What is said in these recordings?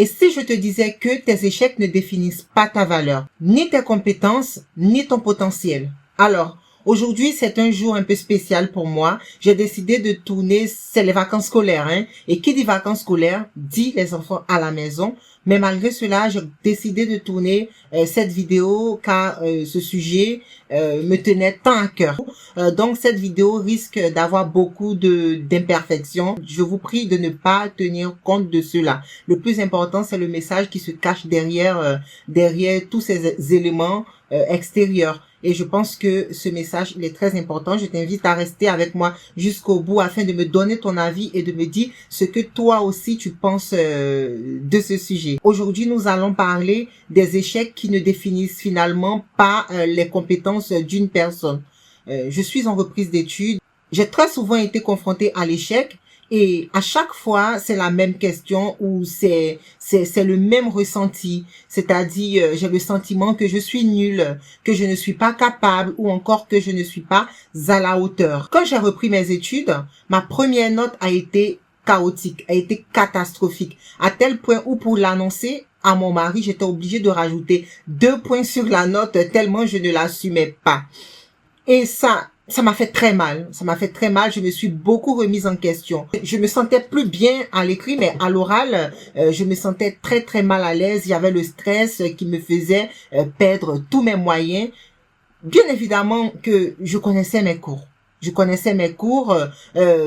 Et si je te disais que tes échecs ne définissent pas ta valeur, ni tes compétences, ni ton potentiel? Alors, aujourd'hui, c'est un jour un peu spécial pour moi. J'ai décidé de tourner, c'est les vacances scolaires, hein. Et qui dit vacances scolaires, dit les enfants à la maison. Mais malgré cela, j'ai décidé de tourner cette vidéo car ce sujet me tenait tant à cœur. Donc cette vidéo risque d'avoir beaucoup d'imperfections. Je vous prie de ne pas tenir compte de cela. Le plus important, c'est le message qui se cache derrière tous ces éléments extérieurs. Et je pense que ce message, il est très important. Je t'invite à rester avec moi jusqu'au bout afin de me donner ton avis et de me dire ce que toi aussi tu penses de ce sujet. Aujourd'hui, nous allons parler des échecs qui ne définissent finalement pas les compétences d'une personne. Je suis en reprise d'études. J'ai très souvent été confrontée à l'échec. Et à chaque fois, c'est la même question ou c'est le même ressenti. C'est-à-dire, j'ai le sentiment que je suis nulle, que je ne suis pas capable ou encore que je ne suis pas à la hauteur. Quand j'ai repris mes études, ma première note a été chaotique, a été catastrophique, à tel point où pour l'annoncer à mon mari, j'étais obligée de rajouter 2 points sur la note tellement je ne l'assumais pas. Et ça m'a fait très mal. Ça m'a fait très mal. Je me suis beaucoup remise en question. Je me sentais plus bien à l'écrit, mais à l'oral, je me sentais très très mal à l'aise. Il y avait le stress qui me faisait perdre tous mes moyens. Bien évidemment que je connaissais mes cours.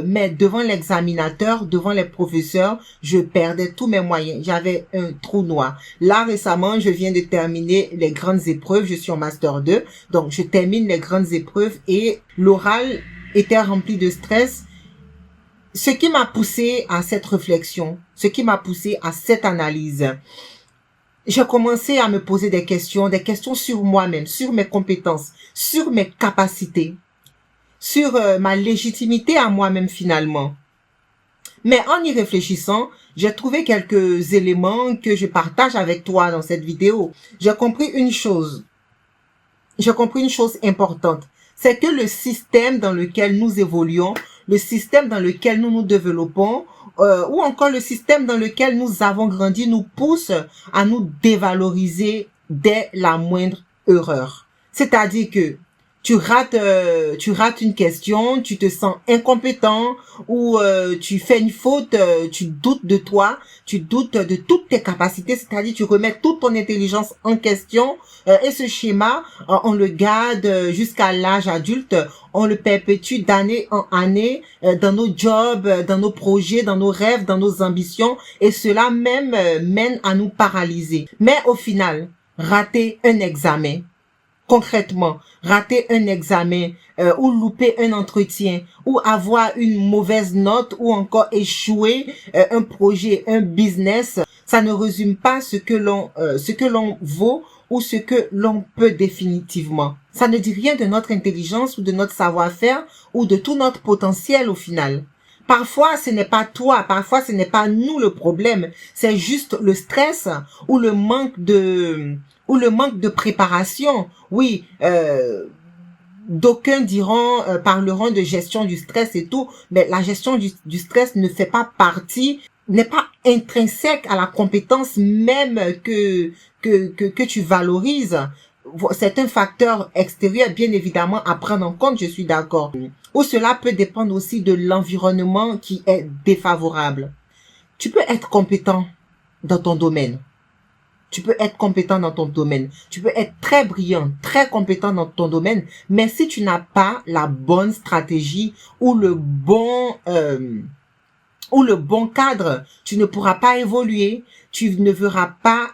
Mais devant l'examinateur, devant les professeurs, je perdais tous mes moyens. J'avais un trou noir. Là, récemment, je viens de terminer les grandes épreuves. Je suis en Master 2. Donc, je termine les grandes épreuves et l'oral était rempli de stress. Ce qui m'a poussé à cette réflexion, ce qui m'a poussé à cette analyse, j'ai commencé à me poser des questions sur moi-même, sur mes compétences, sur mes capacités, sur ma légitimité à moi-même finalement. Mais en y réfléchissant, j'ai trouvé quelques éléments que je partage avec toi dans cette vidéo. J'ai compris une chose importante. C'est que le système dans lequel nous évoluons, le système dans lequel nous nous développons, ou encore le système dans lequel nous avons grandi, nous pousse à nous dévaloriser dès la moindre erreur. C'est-à-dire que tu rates une question, tu te sens incompétent ou tu fais une faute, tu doutes de toi, tu doutes de toutes tes capacités, c'est-à-dire tu remets toute ton intelligence en question et ce schéma, on le garde jusqu'à l'âge adulte, on le perpétue d'année en année dans nos jobs, dans nos projets, dans nos rêves, dans nos ambitions et cela même mène à nous paralyser. Mais au final, rater un examen, concrètement, rater un examen ou louper un entretien ou avoir une mauvaise note ou encore échouer un projet, un business, ça ne résume pas ce que l'on vaut ou ce que l'on peut définitivement. Ça ne dit rien de notre intelligence ou de notre savoir-faire ou de tout notre potentiel au final. Parfois, ce n'est pas toi, parfois ce n'est pas nous le problème, c'est juste le stress ou le manque de préparation. Oui, d'aucuns parleront de gestion du stress et tout, mais la gestion du stress ne fait pas partie, n'est pas intrinsèque à la compétence même que tu valorises. C'est un facteur extérieur, bien évidemment, à prendre en compte, je suis d'accord. Ou cela peut dépendre aussi de l'environnement qui est défavorable. Tu peux être compétent dans ton domaine. Tu peux être compétent dans ton domaine. Tu peux être très brillant, très compétent dans ton domaine. Mais si tu n'as pas la bonne stratégie ou le bon cadre, tu ne pourras pas évoluer. Tu ne verras pas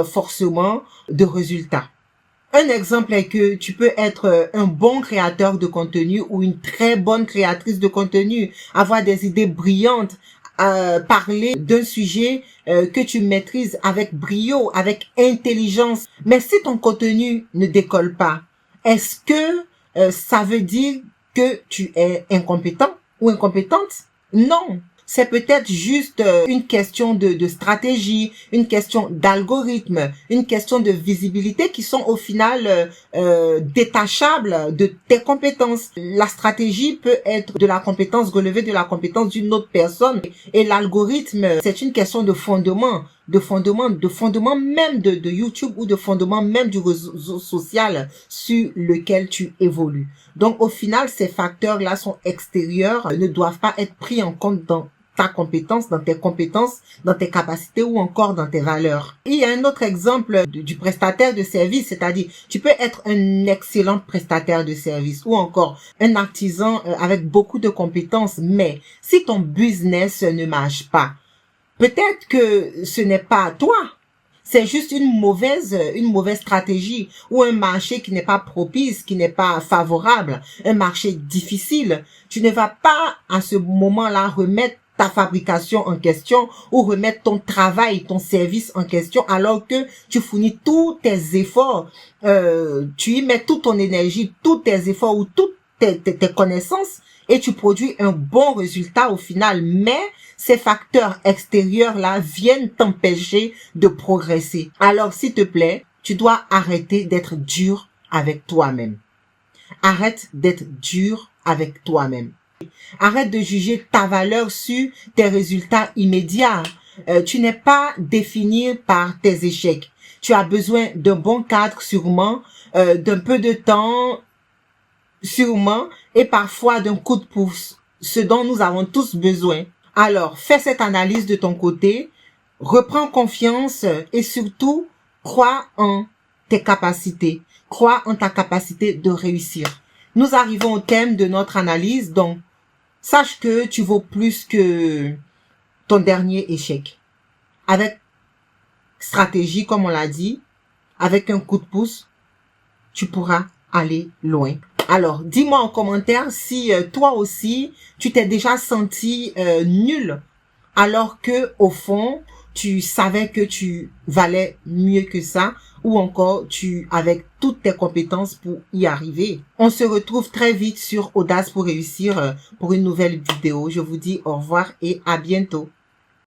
forcément de résultats. Un exemple est que tu peux être un bon créateur de contenu ou une très bonne créatrice de contenu, avoir des idées brillantes, parler d'un sujet que tu maîtrises avec brio, avec intelligence. Mais si ton contenu ne décolle pas, est-ce que ça veut dire que tu es incompétent ou incompétente? Non. C'est peut-être juste une question de stratégie, une question d'algorithme, une question de visibilité qui sont au final détachables de tes compétences. La stratégie peut être de la compétence relevée de la compétence d'une autre personne et l'algorithme, c'est une question de fondement. de fondement même de YouTube ou de fondement même du réseau social sur lequel tu évolues. Donc, au final, ces facteurs-là sont extérieurs, ne doivent pas être pris en compte dans ta compétence, dans tes compétences, dans tes capacités ou encore dans tes valeurs. Il y a un autre exemple du prestataire de service, c'est-à-dire tu peux être un excellent prestataire de service ou encore un artisan avec beaucoup de compétences, mais si ton business ne marche pas, peut-être que ce n'est pas toi. C'est juste une mauvaise stratégie ou un marché qui n'est pas propice, qui n'est pas favorable, un marché difficile. Tu ne vas pas à ce moment-là remettre ta fabrication en question ou remettre ton travail, ton service en question alors que tu fournis tous tes efforts, tu y mets toute ton énergie, tous tes efforts ou toutes tes connaissances et tu produis un bon résultat au final, mais ces facteurs extérieurs-là viennent t'empêcher de progresser. Alors, s'il te plaît, tu dois arrêter d'être dur avec toi-même. Arrête d'être dur avec toi-même. Arrête de juger ta valeur sur tes résultats immédiats. Tu n'es pas défini par tes échecs. Tu as besoin d'un bon cadre sûrement, d'un peu de temps sûrement et parfois d'un coup de pouce, ce dont nous avons tous besoin. Alors, fais cette analyse de ton côté, reprends confiance et surtout, crois en tes capacités. Crois en ta capacité de réussir. Nous arrivons au thème de notre analyse, donc sache que tu vaux plus que ton dernier échec. Avec stratégie, comme on l'a dit, avec un coup de pouce, tu pourras aller loin. Alors, dis-moi en commentaire si toi aussi, tu t'es déjà senti nul, alors que au fond, tu savais que tu valais mieux que ça, ou encore tu avec toutes tes compétences pour y arriver. On se retrouve très vite sur Audace pour réussir pour une nouvelle vidéo. Je vous dis au revoir et à bientôt.